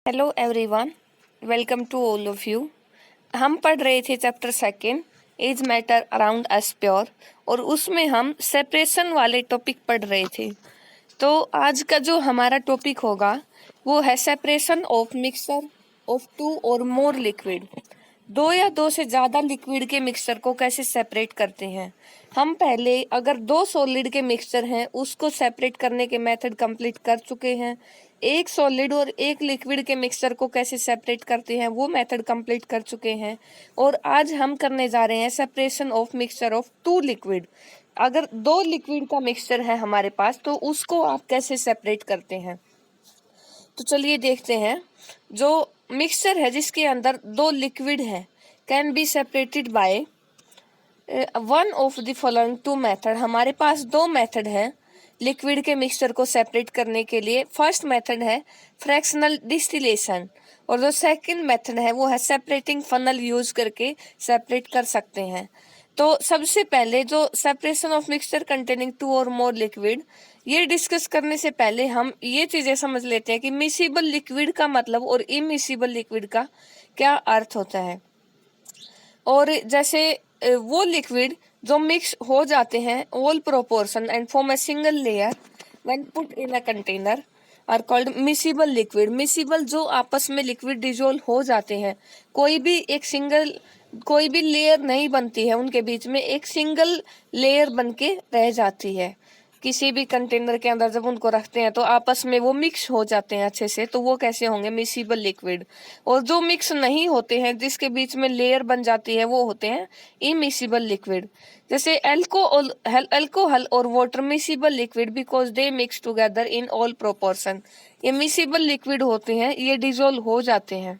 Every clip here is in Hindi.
Hello everyone, welcome to all of you. हम पढ़ रहे थे chapter second is matter around us pure और उसमें हम सेपरेशन वाले टॉपिक पढ़ रहे थे। तो आज का जो हमारा टॉपिक होगा वो है separation of mixture of two or more liquid. दो या दो से ज़्यादा लिक्विड के मिक्सचर को कैसे सेपरेट करते हैं। हम पहले अगर दो सॉलिड के मिक्सचर हैं उसको सेपरेट करने के मेथड कंप्लीट कर चुके हैं। एक सॉलिड और एक लिक्विड के मिक्सचर को कैसे सेपरेट करते हैं वो मेथड कंप्लीट कर चुके हैं। और आज हम करने जा रहे हैं separation of mixture of two liquid. अगर दो लिक्विड का मिक्सचर है हमारे पास तो उसको आप कैसे सेपरेट करते हैं। तो चलिए देखते हैं। जो मिक्सचर है जिसके अंदर दो लिक्विड है can be separated by one of the following two method. हमारे पास दो मेथड है लिक्विड के मिक्सचर को सेपरेट करने के लिए। फर्स्ट मेथड है फ्रैक्शनल डिस्टिलेशन और जो सेकंड मेथड है वो है सेपरेटिंग फनल यूज करके सेपरेट कर सकते हैं। तो सबसे पहले जो separation of mixture containing two or more liquid, ये डिस्कस करने से पहले हम ये चीजें समझ लेते हैं कि मिसिबल लिक्विड का मतलब और इमिसिबल लिक्विड का क्या अर्थ होता है। और जैसे वो लिक्विड जो मिक्स हो जाते हैं all proportion and form a single layer when put in a container are called miscible liquid. Miscible जो आपस में लिक्विड डिजोल्व हो जाते हैं, कोई भी लेयर नहीं बनती है उनके बीच में, एक सिंगल लेयर बनके रह जाती है। किसी भी कंटेनर के अंदर जब उनको रखते हैं तो आपस में वो मिक्स हो जाते हैं अच्छे से, तो वो कैसे होंगे मिसिबल लिक्विड। और जो मिक्स नहीं होते हैं जिसके बीच में लेयर बन जाती है वो होते हैं इमिसिबल लिक्विड। जैसे अल्कोहल और water miscible liquid because they mix together in all proportion. ये मिसिबल लिक्विड होते हैं, ये डिजोल्व हो जाते हैं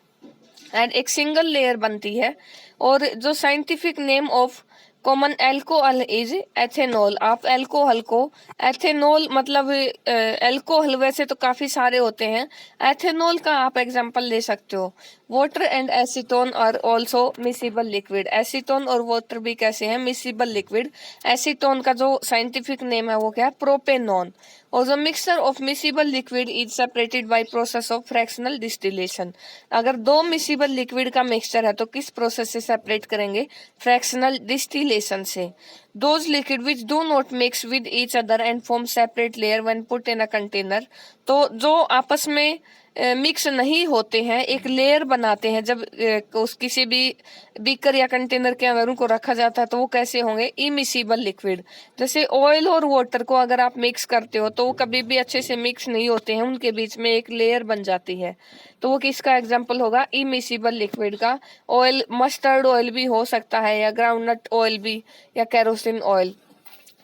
एंड एक सिंगल लेयर बनती है। और जो scientific name of common alcohol is ethanol. आप एल्कोहल को एथेनॉल मतलब एल्कोहल वैसे तो काफी सारे होते हैं, एथेनॉल का आप एग्जांपल ले सकते हो। Water and acetone are also miscible liquid. Acetone और वाटर भी कैसे हैं मिसिबल लिक्विड। एसीटोन का जो साइंटिफिक नेम है वो क्या है प्रोपेनॉन। और जो mixture of miscible liquid is separated by process of fractional distillation. अगर दो मिसिबल लिक्विड का मिक्सचर है तो किस प्रोसेस से सेपरेट करेंगे, फ्रैक्शनल डिस्टिलेशन से। Those liquid which do not mix with each other and form separate layer when put in a container. तो जो आपस में मिक्स नहीं होते हैं, एक लेयर बनाते हैं जब उस किसी भी बीकर या कंटेनर के अंदर उनको रखा जाता है, तो वो कैसे होंगे इमिसिबल लिक्विड। जैसे ऑयल और वाटर को अगर आप मिक्स करते हो तो वो कभी भी अच्छे से मिक्स नहीं होते हैं, उनके बीच में एक लेयर बन जाती है, तो वो किसका एग्जाम्पल होगा इमिसिबल लिक्विड का। ऑयल मस्टर्ड ऑयल भी हो सकता है या ग्राउंडनट ऑयल भी या kerosene oil.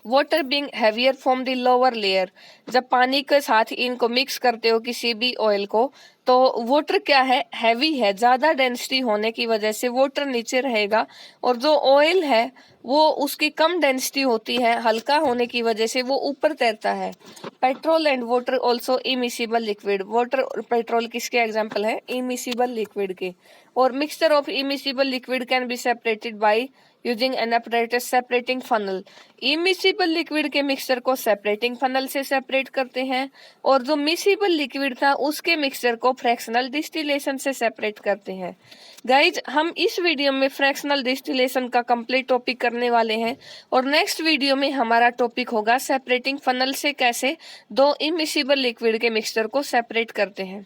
Water being heavier from the lower layer. जब पानी के साथ इनको मिक्स करते हो किसी भी ऑयल को तो वाटर क्या है, हैवी है, ज्यादा डेंसिटी होने की वजह से वाटर नीचे रहेगा। और जो ऑयल है वो उसकी कम डेंसिटी होती है, हल्का होने की वजह से वो ऊपर तैरता है। Petrol and water also immiscible liquid. Water और पेट्रोल किसके एग्जाम्पल है इमिसिबल लिक्विड के। और mixture of immiscible liquid can be separated by using an apparatus separating funnel. Immiscible liquid के मिक्सचर को सेपरेटिंग फनल से सेपरेट करते हैं और जो मिसिबल लिक्विड था उसके मिक्सचर को फ्रैक्शनल डिस्टिलेशन से सेपरेट करते हैं। गाइज, हम इस वीडियो में फ्रैक्शनल डिस्टिलेशन का कंप्लीट टॉपिक करने वाले हैं और नेक्स्ट वीडियो में हमारा टॉपिक होगा सेपरेटिंग फनल से कैसे दो इमिसिबल लिक्विड के मिक्सचर को सेपरेट करते हैं।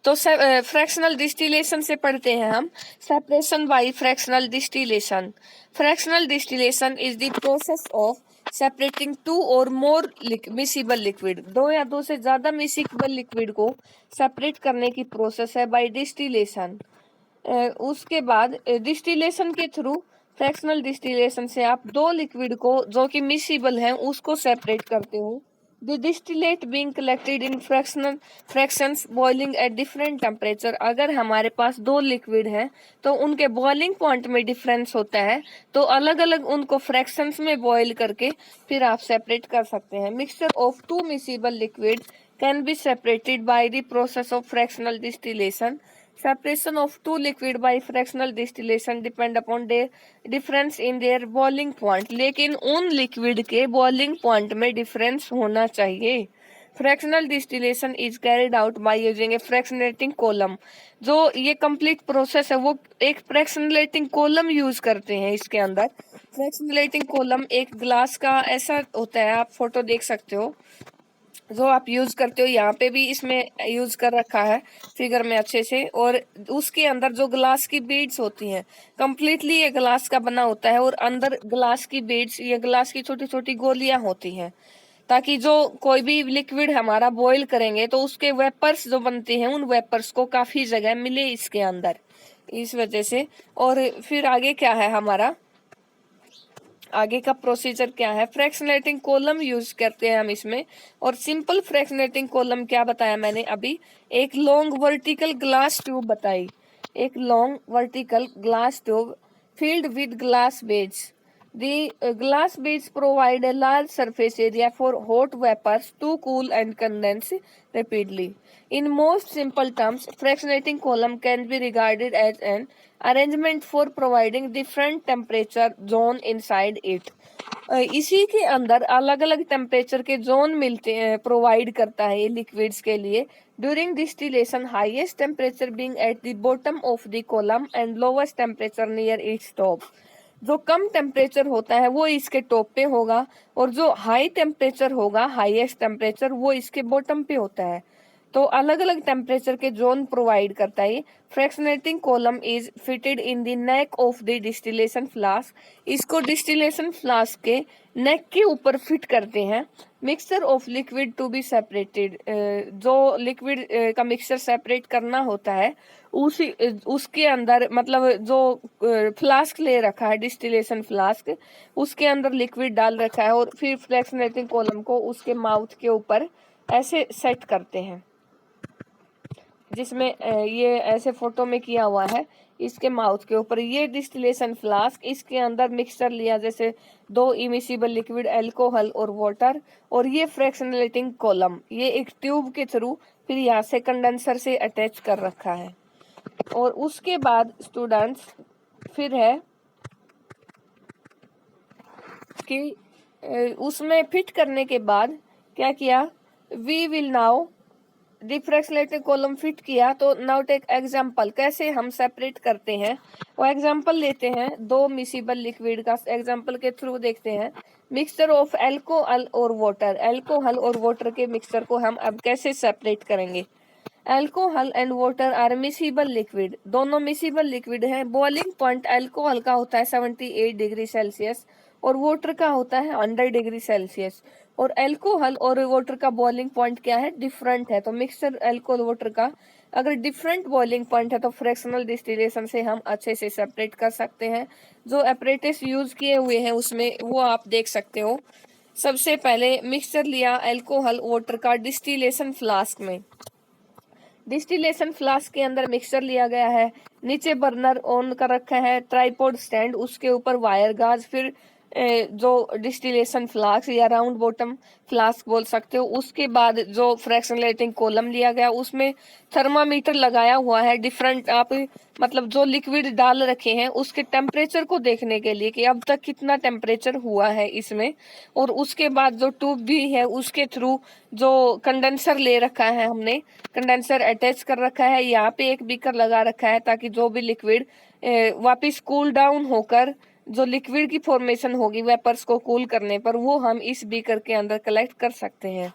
तो फ्रैक्शनल डिस्टिलेशन से पढ़ते हैं हम separation by fractional distillation. Fractional distillation is the process of separating two or more miscible liquid. दो या दो से ज्यादा मिसिबल लिक्विड को सेपरेट करने की प्रोसेस है बाय डिस्टिलेशन। उसके बाद डिस्टिलेशन के थ्रू फ्रैक्शनल डिस्टिलेशन से आप दो लिक्विड को जो कि मिसिबल हैं उसको सेपरेट करते हो। The distillate being collected in fractions boiling at different temperature। अगर हमारे पास दो लिक्विड हैं तो उनके बॉइलिंग पॉइंट में डिफरेंस होता है, तो अलग अलग उनको फ्रैक्शंस में बॉईल करके फिर आप सेपरेट कर सकते हैं। Mixture of two miscible liquid can be separated by the process of fractional distillation. Separation of two liquid by fractional distillation depend upon their difference in their boiling point। लेकिन उन लिक्विड के बॉइलिंग पॉइंट में डिफरेंस होना चाहिए। Fractional distillation is carried out by using A fractionating column. जो ये कंप्लीट प्रोसेस है वो एक फ्रैक्शनलेटिंग कॉलम यूज करते हैं इसके अंदर। फ्रैक्शनलेटिंग कॉलम एक ग्लास का ऐसा होता है, आप फोटो देख सकते हो, जो आप यूज करते हो, यहाँ पे भी इसमें यूज कर रखा है फिगर में अच्छे से। और उसके अंदर जो ग्लास की बीड्स होती हैं, कंप्लीटली ये ग्लास का बना होता है और अंदर ग्लास की बीड्स, ये ग्लास की छोटी छोटी गोलियां होती हैं, ताकि जो कोई भी लिक्विड हमारा बॉईल करेंगे तो उसके वेपर्स जो बनते हैं उन वेपर्स को काफी जगह मिले इसके अंदर, इस वजह से। और फिर आगे क्या है हमारा, आगे का प्रोसीजर क्या है, फ्रैक्शनेटिंग कॉलम यूज करते हैं हम इसमें। और सिंपल फ्रैक्शनेटिंग कॉलम क्या बताया मैंने अभी, एक लॉन्ग वर्टिकल ग्लास ट्यूब बताई, एक long vertical glass tube filled with glass beads. The glass beads provide a large surface area for hot vapors to cool and condense rapidly. In most simple terms, fractionating column can be regarded as an arrangement for providing different temperature zone inside it. इसी के अंदर अलग अलग टेम्परेचर के जोन मिलते हैं, प्रोवाइड करता है ये लिक्विड्स के लिए। During distillation highest temperature being at the bottom of the column and lowest temperature near its top. जो कम टेम्परेचर होता है वो इसके टॉप पे होगा, और जो हाई टेम्परेचर होगा, हाईएस्ट टेम्परेचर, वो इसके बॉटम पे होता है। तो अलग अलग टेम्परेचर के जोन प्रोवाइड करता है। Fractionating column is fitted in the neck of the distillation flask. इसको डिस्टिलेशन फ्लास्क के नेक के ऊपर फिट करते हैं। Mixture of liquid to be separated, जो लिक्विड का मिक्सचर सेपरेट करना होता है उसी उसके अंदर, मतलब जो फ्लास्क ले रखा है डिस्टिलेशन फ्लास्क, उसके अंदर लिक्विड डाल रखा है, और फिर फ्रैक्शनेटिंग कॉलम को उसके माउथ के ऊपर ऐसे सेट करते हैं, जिसमें ये ऐसे फोटो में किया हुआ है। इसके माउथ के ऊपर ये डिस्टिलेशन फ्लास्क, इसके अंदर मिक्सचर लिया, जैसे 2 इमिसिबल लिक्विड, अल्कोहल और वाटर, और ये फ्रैक्शनेटिंग कॉलम ये एक ट्यूब के थ्रू फिर यहाँ से कंडेंसर से अटैच कर रखा है। और उसके बाद स्टूडेंट्स फिर है कि उसमें फिट करने के बाद क्या किया, we will now fractionating column fit किया। तो नाउ टेक एग्जांपल, कैसे हम सेपरेट करते हैं वो एग्जांपल लेते हैं। 2 मिसिबल लिक्विड का एग्जांपल के थ्रू देखते हैं। मिक्सचर ऑफ अल्कोहल और वाटर, अल्कोहल और वाटर के मिक्सचर को हम अब कैसे सेपरेट करेंगे। Alcohol and water are miscible liquid, दोनों मिसिबल लिक्विड हैं। बॉइलिंग पॉइंट अल्कोहल का होता है 78 डिग्री सेल्सियस और वाटर का होता है 100 डिग्री सेल्सियस। और अल्कोहल और वाटर का बॉइलिंग पॉइंट क्या है, डिफरेंट है। तो मिक्सचर अल्कोहल वाटर का अगर डिफरेंट बॉइलिंग पॉइंट है तो फ्रैक्शनल डिस्टिलेशन से हम अच्छे से सेपरेट कर सकते हैं। जो एपरेटस यूज किए हुए हैं उसमें वो आप देख सकते हो। सबसे पहले मिक्सचर लिया अल्कोहल वाटर का डिस्टिलेशन फ्लास्क में, डिस्टिलेशन फ्लास्क के अंदर मिक्सचर लिया गया है। नीचे बर्नर ऑन कर रखा है, ट्राइपॉड स्टैंड, उसके ऊपर वायर गाज, फिर जो डिस्टिलेशन फ्लास्क या राउंड बॉटम फ्लास्क बोल सकते हो। उसके बाद जो फ्रैक्शनेटिंग कॉलम लिया गया उसमें थर्मामीटर लगाया हुआ है। डिफरेंट आप मतलब जो लिक्विड डाल रखे हैं उसके टेम्परेचर को देखने के लिए कि अब तक कितना टेम्परेचर हुआ है इसमें। और उसके बाद जो ट्यूब भी है उसके थ्रू जो कंडेंसर ले रखा है हमने, कंडेंसर अटैच कर रखा है। यहाँ पे एक बीकर लगा रखा है ताकि जो भी लिक्विड वापिस कूल डाउन होकर जो लिक्विड की फॉर्मेशन होगी वेपर्स को कूल करने पर, वो हम इस बीकर के अंदर कलेक्ट कर सकते हैं।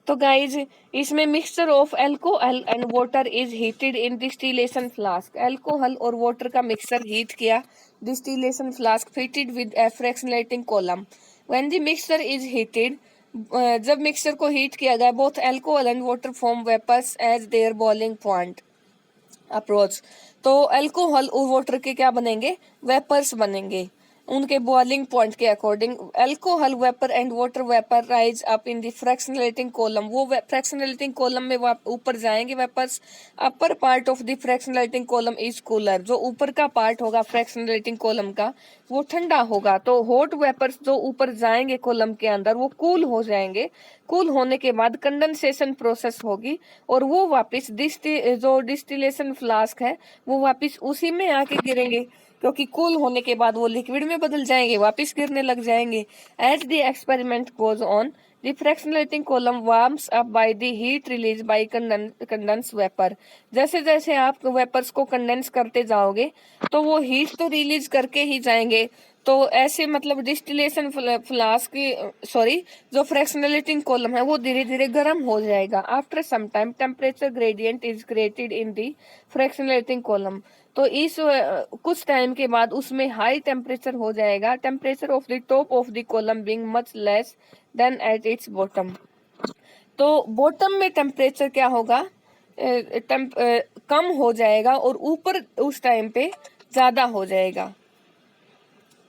तो गाइज इसमें mixture of alcohol and water is heated in distillation flask. Alcohol और वाटर का मिक्सचर हीट किया, distillation flask fitted with a fractionating column. When the mixture is heated, जब मिक्सचर को हीट किया गया, both alcohol and water form vapours as their boiling point approach. तो अल्कोहल और वाटर के क्या बनेंगे, वेपर्स बनेंगे उनके बॉइलिंग पॉइंट के according. Alcohol vapour and water vapour rise up in the fractionating column, वो फ्रैक्शनेटिंग कॉलम में ऊपर जाएंगे vapours. Upper part of the fractionating column is cooler, जो ऊपर का पार्ट होगा फ्रैक्शनेटिंग कॉलम का वो ठंडा होगा। तो हॉट वेपर्स जो ऊपर जाएंगे कॉलम के अंदर वो कूल हो जाएंगे। कूल होने के बाद कंडेंसेशन प्रोसेस होगी और वो वापस जो डिस्टिलेशन फ्लास्क है वो वापस उसी में आके गिरेंगे, क्योंकि कूल होने के बाद वो लिक्विड में बदल जाएंगे, वापस गिरने लग जाएंगे। As the experiment goes on, The fractionating column warms up by the heat released by condensed vapor. जैसे जैसे आप वेपर्स को कंडेंस करते जाओगे तो वो हीट तो रिलीज करके ही जाएंगे, तो ऐसे मतलब डिस्टिलेशन फ्लास्क की सॉरी जो फ्रैक्शनलेटिंग कॉलम है वो धीरे धीरे गर्म हो जाएगा। After some time temperature gradient is created in the fractionating column. तो इस कुछ टाइम के बाद उसमें हाई टेम्परेचर हो जाएगा। Temperature of the top of the column being much less then at its bottom. तो बॉटम में टेम्परेचर क्या होगा, कम हो जाएगा और ऊपर उस टाइम पे ज्यादा हो जाएगा।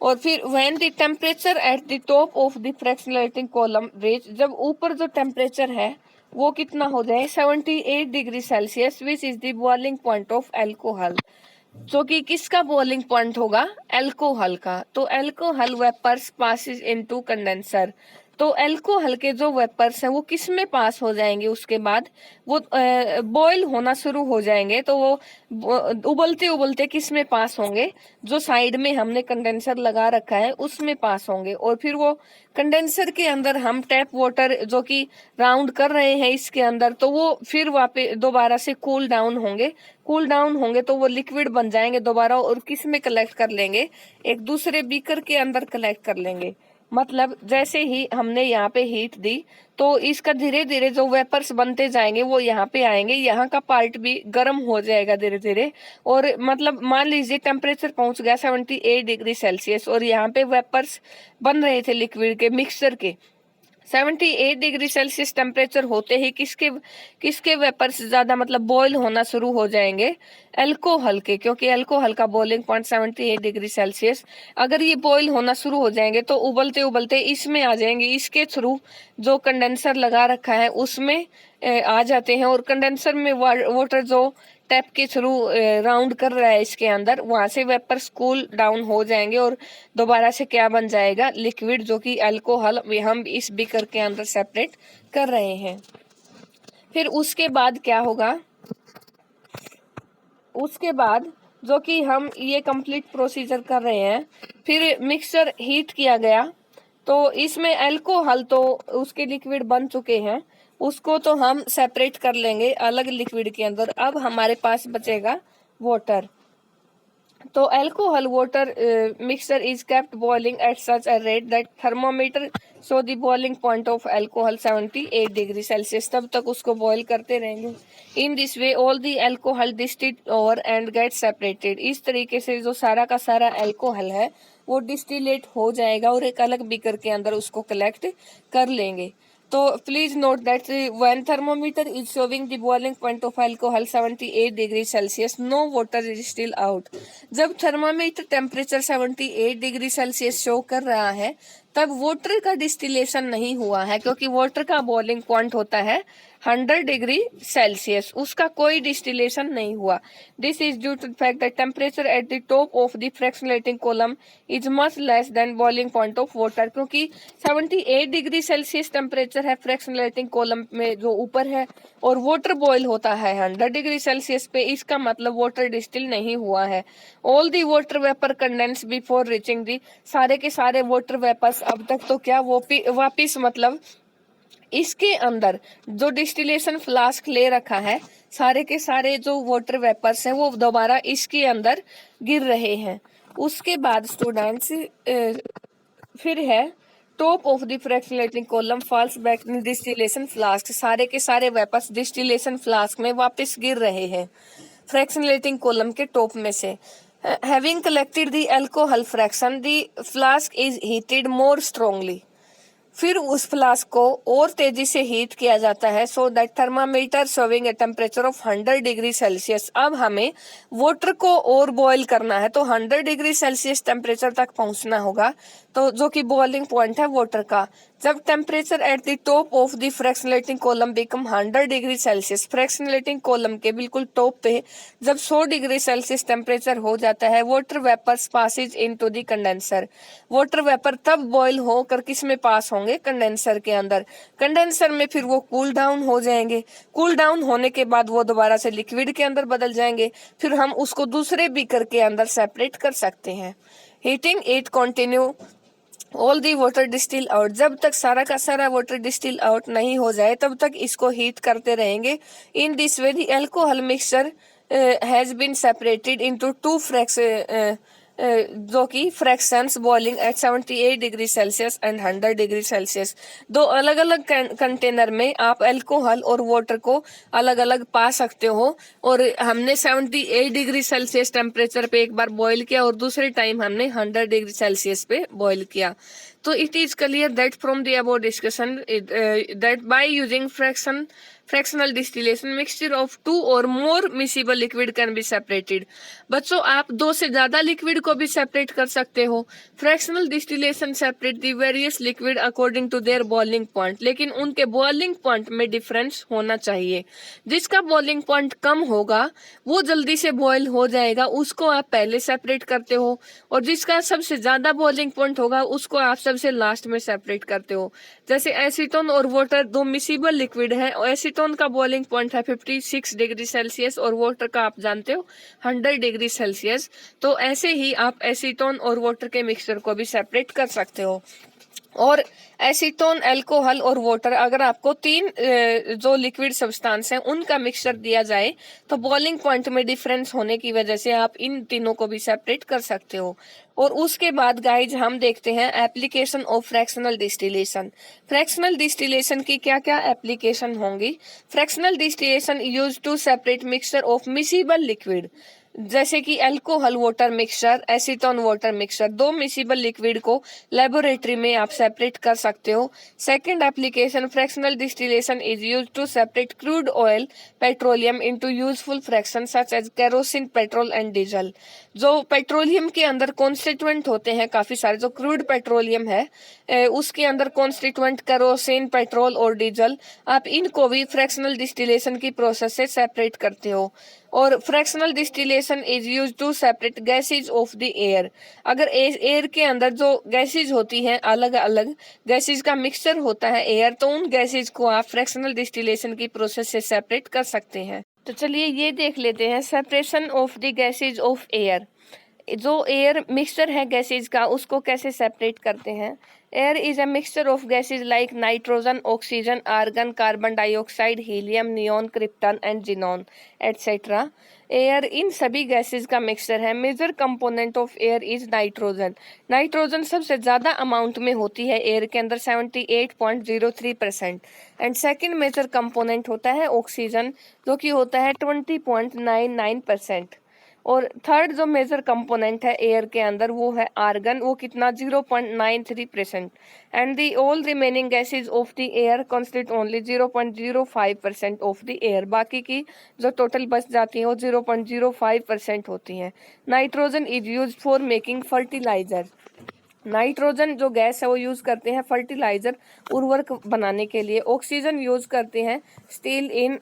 और फिर when the temperature at the top of the fractionating column reach, जब ऊपर जो टेम्परेचर है वो कितना हो जाए 78 degree Celsius, which is the boiling point of alcohol. जो कि किसका बॉइलिंग पॉइंट होगा, एल्कोहल का। तो alcohol vapours passes into condenser. तो एल्कोहल के जो वेपर्स हैं वो किस में पास हो जाएंगे, उसके बाद वो बॉयल होना शुरू हो जाएंगे। तो वो उबलते उबलते किस में पास होंगे, जो साइड में हमने कंडेंसर लगा रखा है उसमें पास होंगे। और फिर वो कंडेंसर के अंदर हम टैप वाटर जो कि राउंड कर रहे हैं इसके अंदर, तो वो फिर वापस दोबारा से कूल डाउन होंगे। कूल डाउन होंगे तो वो लिक्विड बन जाएंगे दोबारा, और किस में कलेक्ट कर लेंगे, एक दूसरे बीकर के अंदर कलेक्ट कर लेंगे। मतलब जैसे ही हमने यहाँ पे हीट दी तो इसका धीरे धीरे जो वेपर्स बनते जाएंगे वो यहाँ पे आएंगे, यहाँ का पार्ट भी गर्म हो जाएगा धीरे धीरे। और मतलब मान लीजिए टेम्परेचर पहुंच गया 78 डिग्री सेल्सियस और यहाँ पे वेपर्स बन रहे थे लिक्विड के मिक्सचर के। 78 डिग्री सेल्सियस टेम्परेचर होते ही किसके किसके वेपर्स ज्यादा मतलब बॉईल होना शुरू हो जाएंगे, एल्कोहल के, क्योंकि एल्कोहल का बॉइलिंग पॉइंट 78 डिग्री सेल्सियस। अगर ये बॉईल होना शुरू हो जाएंगे तो उबलते उबलते इसमें आ जाएंगे, इसके थ्रू जो कंडेंसर लगा रखा है उसमें आ जाते हैं। और कंडेंसर में वाटर जो टैप के थ्रू राउंड कर रहा है इसके अंदर, वहां से वेपर्स कूल डाउन हो जाएंगे और दोबारा से क्या बन जाएगा, लिक्विड, जो कि अल्कोहल हम इस बीकर के अंदर सेपरेट कर रहे हैं। फिर उसके बाद क्या होगा, उसके बाद जो कि हम ये कंप्लीट प्रोसीजर कर रहे हैं, फिर मिक्सचर हीट किया गया तो इसमें अल्कोहल तो उसके लिक्विड बन चुके हैं, उसको तो हम सेपरेट कर लेंगे अलग लिक्विड के अंदर। अब हमारे पास बचेगा वाटर। तो alcohol water mixture is kept boiling at such a rate that thermometer so the boiling point of alcohol 78 degree Celsius. तब तक उसको बॉईल करते रहेंगे। In this way all the alcohol distilled over and get separated. इस तरीके से जो सारा का सारा अल्कोहल है वो डिस्टिलेट हो जाएगा और एक अलग बीकर के अंदर उसको कलेक्ट कर लेंगे। तो please note that when thermometer is showing the boiling point of alcohol 78 degree Celsius, no water is still out. जब thermometer temperature 78 degree Celsius show कर रहा है तब वाटर का डिस्टिलेशन नहीं हुआ है, क्योंकि वाटर का बॉइलिंग पॉइंट होता है 100 डिग्री सेल्सियस, उसका कोई डिस्टिलेशन नहीं हुआ। This is due to the fact that temperature at the top of the fractionating column is much less than boiling point of water. क्योंकि 78 डिग्री सेल्सियस टेम्परेचर है फ्रैक्शनलेटिंग कॉलम में जो ऊपर है, और वाटर बॉईल होता है 100 डिग्री सेल्सियस पे, इसका मतलब वाटर डिस्टिल नहीं हुआ है। All the water vapour condense before reaching the, सारे के सारे वाटर वेपर्स अब तक तो क्या वो वापिस मतलब इसके अंदर जो डिस्टिलेशन फ्लास्क ले रखा है, सारे के सारे जो वाटर वेपर्स हैं वो दोबारा इसके अंदर गिर रहे हैं। उसके बाद स्टूडेंट्स फिर है top of the fractionating column falls back in distillation flask. सारे के सारे वेपर्स डिस्टिलेशन फ्लास्क में वापस गिर रहे हैं फ्रैक्शनलेटिंग कॉलम के टॉप में से। Having collected the alcohol fraction, the flask is heated more strongly. फिर उस फ्लास्क को और तेजी से हीट किया जाता है so that thermometer showing a temperature of 100 degree Celsius. अब हमें वाटर को और बॉईल करना है तो 100 डिग्री सेल्सियस टेम्परेचर तक पहुंचना होगा, तो जो कि बॉइलिंग पॉइंट है वाटर का। जब temperature at the top of the fractionating column become 100 degree Celsius, fractionating column के बिल्कुल टॉप पे जब 100 डिग्री सेल्सियस टेम्परेचर हो जाता है, water vapours passes into the condenser. Water vapour तब बॉईल होकर किस में पास होंगे, कंडेंसर के अंदर। कंडेंसर में फिर वो कूल डाउन हो जाएंगे। कूल डाउन होने के बाद वो दोबारा से लिक्विड के अंदर बदल जाएंगे, फिर हम उसको दूसरे बीकर के अंदर सेपरेट कर सकते हैं। Heating it continue all the water distil out, जब तक सारा का सारा वाटर डिस्टिल आउट नहीं हो जाए तब तक इसको हीट करते रहेंगे। In this way the alcohol mixture has been separated into two जो कि fractions boiling at 78 degree Celsius and 100 degree Celsius. दो अलग अलग कंटेनर में आप अल्कोहल और वाटर को अलग अलग पा सकते हो। और हमने 78 डिग्री सेल्सियस टेम्परेचर पे एक बार बॉईल किया और दूसरे टाइम हमने 100 डिग्री सेल्सियस पे बॉईल किया। तो it is clear that from the above discussion that by using fractional distillation mixture of two or more miscible liquid can be separated. बच्चों, आप दो से ज्यादा लिक्विड को भी सेपरेट कर सकते हो। Fractional distillation separate the various liquid according to their boiling point, लेकिन उनके बॉइलिंग पॉइंट में डिफरेंस होना चाहिए। जिसका बॉइलिंग पॉइंट कम होगा वो जल्दी से बॉयल हो जाएगा, उसको आप पहले सेपरेट करते हो, और जिसका सबसे ज्यादा बॉइलिंग पॉइंट होगा उसको आप सबसे लास्ट में सेपरेट करते हो। जैसे एसीटोन और वाटर दो मिसिबल लिक्विड है, एसीटोन का बॉइलिंग पॉइंट है 56 डिग्री सेल्सियस और वाटर का आप जानते हो 100 डिग्री सेल्सियस। तो ऐसे ही आप एसीटोन और वाटर के मिक्सचर को भी सेपरेट कर सकते हो। और एसीटोन, अल्कोहल और वाटर, अगर आपको तीन जो लिक्विड सब्सटेंस हैं उनका मिक्सचर दिया जाए तो बॉइलिंग पॉइंट में डिफरेंस होने की वजह से आप इन तीनों को भी सेपरेट कर सकते हो। और उसके बाद गाइज हम देखते हैं application of fractional distillation. Fractional distillation की क्या क्या एप्लीकेशन होंगी? Fractional distillation use to separate mixture of miscible liquid, जैसे कि alcohol water mixture, acetone water mixture, दो मिसिबल लिक्विड को लेबोरेटरी में आप सेपरेट कर सकते हो। Second application, fractional distillation is used to separate crude oil petroleum into useful fraction such as kerosene, petrol and diesel. जो पेट्रोलियम के अंदर कॉन्स्टिट्यूएंट होते हैं काफी सारे, जो क्रूड पेट्रोलियम है उसके अंदर कॉन्स्टिट्यूएंट केरोसिन, पेट्रोल और डीजल, आप इनको भी फ्रैक्शनल डिस्टिलेशन की प्रोसेस से सेपरेट करते हो। और fractional distillation is use to separate gases of the air. अगर एयर के अंदर जो गैसेज होती हैं, अलग अलग गैसेज का मिक्सचर होता है एयर, तो उन गैसेज को आप फ्रैक्शनल डिस्टिलेशन की प्रोसेस से सेपरेट कर सकते हैं। तो चलिए ये देख लेते हैं separation of the gases of air. जो एयर मिक्सचर है गैसेज का उसको कैसे सेपरेट करते हैं? Air is a mixture of gases like nitrogen, oxygen, argon, carbon dioxide, helium, neon, krypton and xenon etcetera. Air इन सभी गैसेज का मिक्सचर है। Major component of air is nitrogen. Nitrogen सबसे ज्यादा अमाउंट में होती है एयर के अंदर 78.03%। एंड सेकंड मेजर कंपोनेंट होता है ऑक्सीजन, जो कि होता है 20.99%। और थर्ड जो मेजर कंपोनेंट है एयर के अंदर वो है आर्गन, वो कितना 0.93%। And the all remaining gases of the air constitute only 0.05% of the air. बाकी की जो टोटल बच जाती है वो 0.05% होती हैं। Nitrogen is use for making fertiliser. Nitrogen जो गैस है वो यूज करते हैं फर्टिलाइजर, उर्वरक बनाने के लिए। ऑक्सीजन यूज करते हैं steel in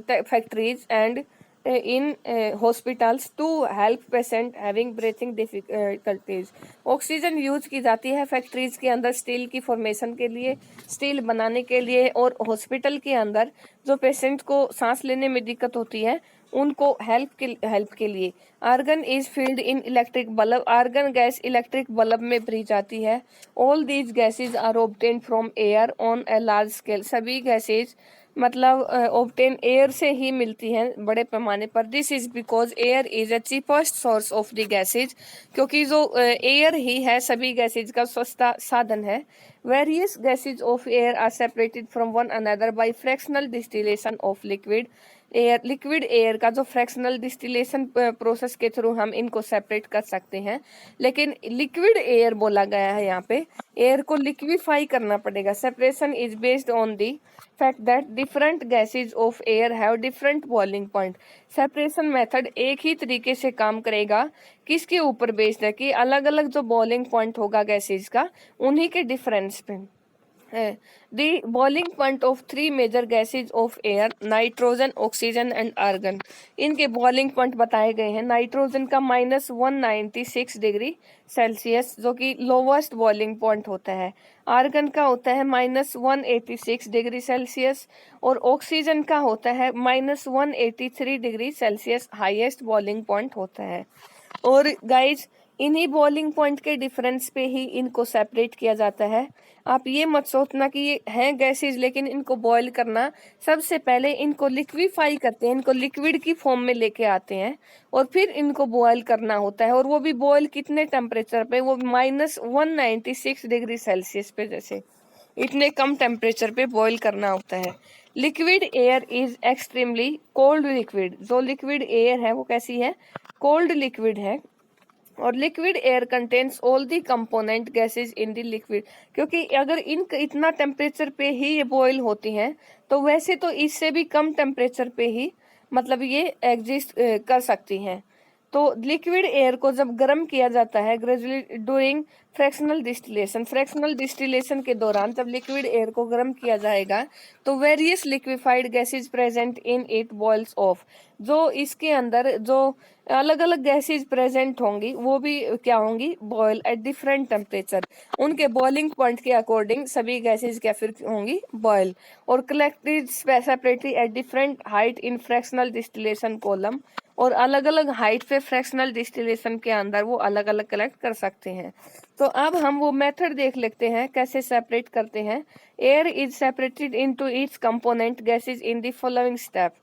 factories and in hospitals to help patient having breathing difficulties. Oxygen use की जाती है फैक्ट्रीज के अंदर स्टील की फॉर्मेशन के लिए, स्टील बनाने के लिए, और हॉस्पिटल के अंदर जो पेशेंट को सांस लेने में दिक्कत होती है उनको हेल्प के लिए। Argon is filled in electric bulb. Argon gas electric bulb में भरी जाती है। All these gases are obtain from air on a large scale. सभी गैसेज मतलब ऑब्टेन एयर से ही मिलती हैं बड़े पैमाने पर। This is because air is a cheapest source of the gases, क्योंकि जो एयर ही है सभी गैसेज का सस्ता साधन है। Various gases of air are separated from one another by fractional distillation of liquid air. Liquid air का जो फ्रैक्शनल डिस्टिलेशन प्रोसेस के थ्रू हम इनको सेपरेट कर सकते हैं, लेकिन लिक्विड एयर बोला गया है यहाँ पे, एयर को लिक्विफाई करना पड़ेगा। Separation is based on the fact that different gases of air have different boiling point. Separation method एक ही तरीके से काम करेगा, किसके ऊपर बेस्ड है कि अलग अलग जो बॉइलिंग पॉइंट होगा गैसेज का उन्हीं के डिफरेंस पे है। The boiling point of three major gases of air, nitrogen, oxygen and argon, इनके बॉइलिंग पॉइंट बताए गए हैं। नाइट्रोजन का -196 डिग्री सेल्सियस जो कि लोवेस्ट बॉइलिंग पॉइंट होता है। आर्गन का होता है -186 डिग्री सेल्सियस और ऑक्सीजन का होता है -183 degree Celsius highest boiling point होता है। और गाइज इन्हीं बॉइलिंग पॉइंट के डिफरेंस पे ही इनको सेपरेट किया जाता है। आप ये मत सोचना कि ये हैं गैसेज लेकिन इनको बॉईल करना, सबसे पहले इनको लिक्विफाई करते हैं, इनको लिक्विड की फॉर्म में लेके आते हैं और फिर इनको बॉईल करना होता है। और वो भी बॉईल कितने टेम्परेचर पे, वो -196 डिग्री सेल्सियस पे, जैसे इतने कम टेम्परेचर पे बॉईल करना होता है। Liquid air is extremely cold liquid. जो लिक्विड एयर है वो कैसी है, कोल्ड लिक्विड है। और liquid air contains all the component gases in the liquid, क्योंकि अगर इतना टेम्परेचर पे ही ये बॉईल होती हैं तो वैसे तो इससे भी कम टेम्परेचर पे ही मतलब ये एग्जिस्ट कर सकती हैं। तो लिक्विड एयर को जब गर्म किया जाता है gradually during fractional distillation, fractional distillation के दौरान जब लिक्विड एयर को गर्म किया जाएगा तो various liquefied gases present in it boils off. जो इसके अंदर जो अलग अलग गैसेज प्रेजेंट होंगी वो भी क्या होंगी, बॉयल एट डिफरेंट टेम्परेचर। उनके बॉइलिंग पॉइंट के अकॉर्डिंग सभी गैसेज क्या फिर होंगी, बॉयल। और collected separately at different height in fractional distillation column, और अलग अलग हाइट पे फ्रैक्शनल डिस्टिलेशन के अंदर वो अलग अलग कलेक्ट कर सकते हैं। तो अब हम वो मेथड देख लेते हैं कैसे सेपरेट करते हैं। Air is separated into its component gases in the following step.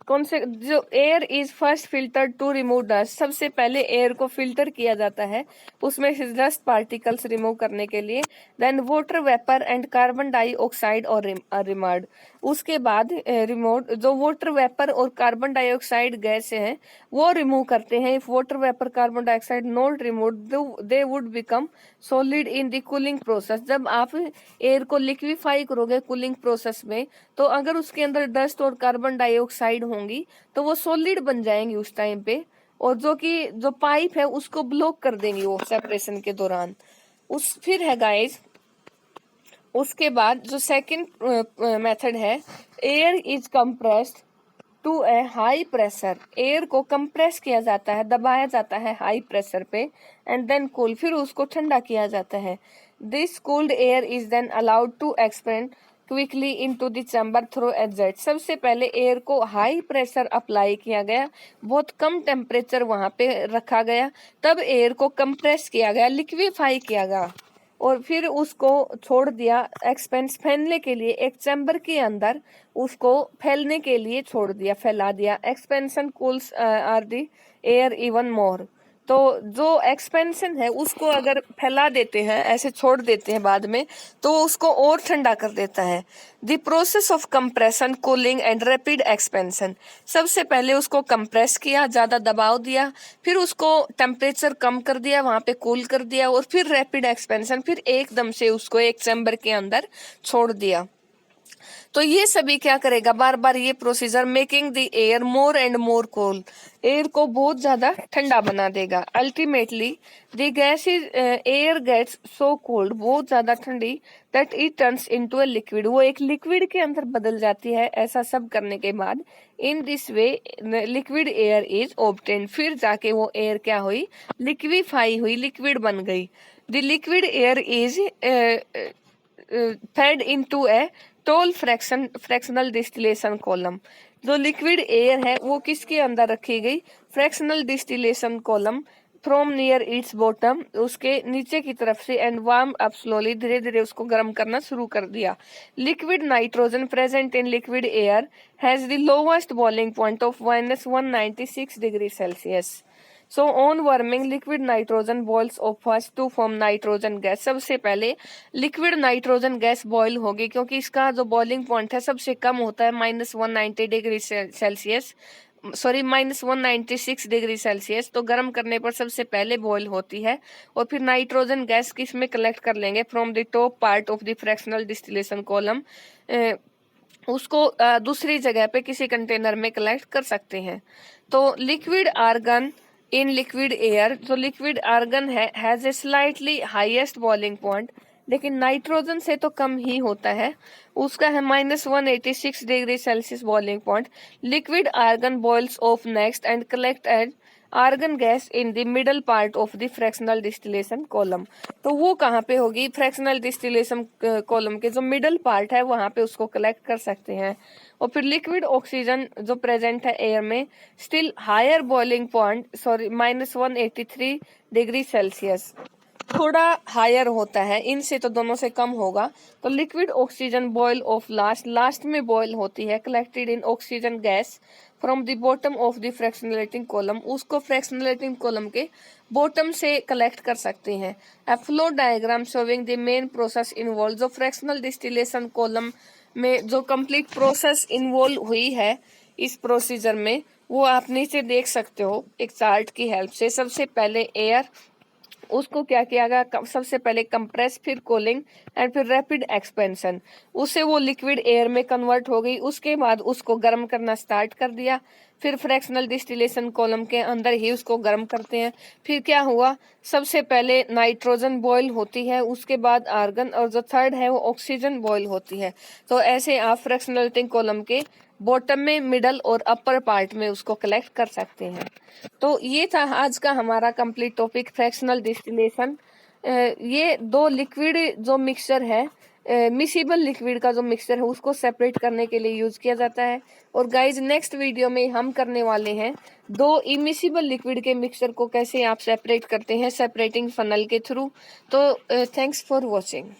कौन से, जो air is first filter to remove dust, सबसे पहले एयर को फिल्टर किया जाता है उसमें से डस्ट पार्टिकल्स रिमूव करने के लिए। Then water vapour and carbon dioxide are removed. उसके बाद रिमूव जो वाटर वेपर और कार्बन डाइऑक्साइड गैस हैं वो रिमूव करते हैं। If water vapour carbon dioxide not removed they would become solid in the cooling process. जब आप एयर को लिक्विफाई करोगे कूलिंग प्रोसेस में तो अगर उसके अंदर डस्ट और कार्बन डाइऑक्साइड होंगी तो वो सॉलिड बन जाएंगी उस टाइम पे, और जो पाइप है उसको ब्लॉक कर देंगी वो सेपरेशन के दौरान। उस फिर है गाइस, उसके बाद जो सेकंड मेथड है, air is compressed to a high pressure. Air को कंप्रेस किया जाता है, दबाया जाता है हाई प्रेशर पे, एंड देन कूल, फिर उसको ठंडा किया जाता है। This cooled air is then allowed to expand quickly into the chamber through exhaust. सबसे पहले एयर को हाई प्रेशर अप्लाई किया गया, बहुत कम टेम्परेचर वहां पे रखा गया, तब एयर को कंप्रेस किया गया, लिक्विफाई किया गया और फिर उसको छोड़ दिया एक्सपेंस फैलने के लिए, एक चैम्बर के अंदर उसको फैलने के लिए छोड़ दिया, फैला दिया। Expansion cools are the air even more. तो जो एक्सपेंशन है उसको अगर फैला देते हैं, ऐसे छोड़ देते हैं बाद में, तो उसको और ठंडा कर देता है। The process of compression, cooling and rapid expansion. सबसे पहले उसको कंप्रेस किया, ज्यादा दबाव दिया, फिर उसको टेम्परेचर कम कर दिया, वहां पे कूल कर दिया, और फिर रैपिड एक्सपेंशन, फिर एकदम से उसको एक चैम्बर के अंदर छोड़ दिया। तो ये सभी क्या करेगा, बार बार ये procedure making the air more and more cold, air को बहुत ज्यादा ठंडा बना देगा। Ultimately the gas is air gets so cold, बहुत ज्यादा ठंडी, that it turns into a liquid, वो एक लिक्विड के अंदर बदल जाती है। ऐसा सब करने के बाद इन this way liquid air is obtained, फिर जाके वो एयर क्या हुई, लिक्विफाई हुई, लिक्विड बन गई। The liquid air is fed into A toll fractional distillation column. जो लिक्विड एयर है वो किसके अंदर रखी गई, fractional distillation column from near it's bottom, उसके नीचे की तरफ से, एंड वार्म अप स्लोली, धीरे धीरे उसको गर्म करना शुरू कर दिया। Liquid nitrogen present in liquid air has the lowest boiling point of -196 degree Celsius. So on warming liquid nitrogen boils off first to form nitrogen gas. सबसे पहले लिक्विड नाइट्रोजन गैस बॉईल होगी, क्योंकि इसका जो बॉइलिंग पॉइंट है सबसे कम होता है -196 डिग्री सेल्सियस। तो गर्म करने पर सबसे पहले बॉईल होती है, और फिर नाइट्रोजन गैस किस में कलेक्ट कर लेंगे, from the top part of the fractional distillation column, उसको दूसरी जगह पे किसी कंटेनर में कलेक्ट कर सकते हैं। तो liquid argon in liquid air, जो लिक्विड आर्गन है has a slightly highest boiling point, लेकिन नाइट्रोजन से तो कम ही होता है, उसका है -186 degree Celsius boiling point. Liquid argon boils off next and collect at argon gas in the middle part of the fractional distillation column. तो वो कहाँ पे होगी, फ्रैक्शनल डिस्टिलेशन कॉलम के जो मिडल पार्ट है वहां पे उसको कलेक्ट कर सकते हैं। और फिर लिक्विड ऑक्सीजन जो प्रेजेंट है एयर में still higher boiling point -183 degree Celsius, थोड़ा हायर होता है, इनसे तो दोनों से कम होगा। तो liquid oxygen boil off last में बॉयल होती है, collected in oxygen gas from the bottom of the fractionating column, उसको फ्रैक्शनलेटिंग कॉलम के बॉटम से कलेक्ट कर सकते हैं। A flow diagram showing the main process involve, जो फ्रैक्शनल डिस्टिलेशन कॉलम में जो कंप्लीट प्रोसेस इन्वॉल्व हुई है इस प्रोसीजर में, वो आप नीचे देख सकते हो एक चार्ट की हेल्प से। सबसे पहले एयर, उसको क्या किया गया, सबसे पहले कंप्रेस, फिर कूलिंग एंड फिर रैपिड एक्सपेंशन, उससे वो लिक्विड एयर में कन्वर्ट हो गई। उसके बाद उसको गर्म करना स्टार्ट कर दिया, फिर फ्रैक्शनल डिस्टिलेशन कॉलम के अंदर ही उसको गर्म करते हैं। फिर क्या हुआ, सबसे पहले नाइट्रोजन बॉयल होती है, उसके बाद आर्गन, और जो थर्ड है वो ऑक्सीजन बॉयल होती है। तो ऐसे आप फ्रैक्शनल कॉलम के बॉटम में, मिडल और अपर पार्ट में उसको कलेक्ट कर सकते हैं। तो ये था आज का हमारा कंप्लीट टॉपिक, फ्रैक्शनल डिस्टिलेशन। ये दो लिक्विड जो मिक्सचर है, मिसिबल लिक्विड का जो मिक्सचर है उसको सेपरेट करने के लिए यूज किया जाता है। और गाइज नेक्स्ट वीडियो में हम करने वाले हैं दो इमिसिबल लिक्विड के मिक्सचर को कैसे आप सेपरेट करते हैं सेपरेटिंग फनल के थ्रू। तो थैंक्स फॉर वॉचिंग।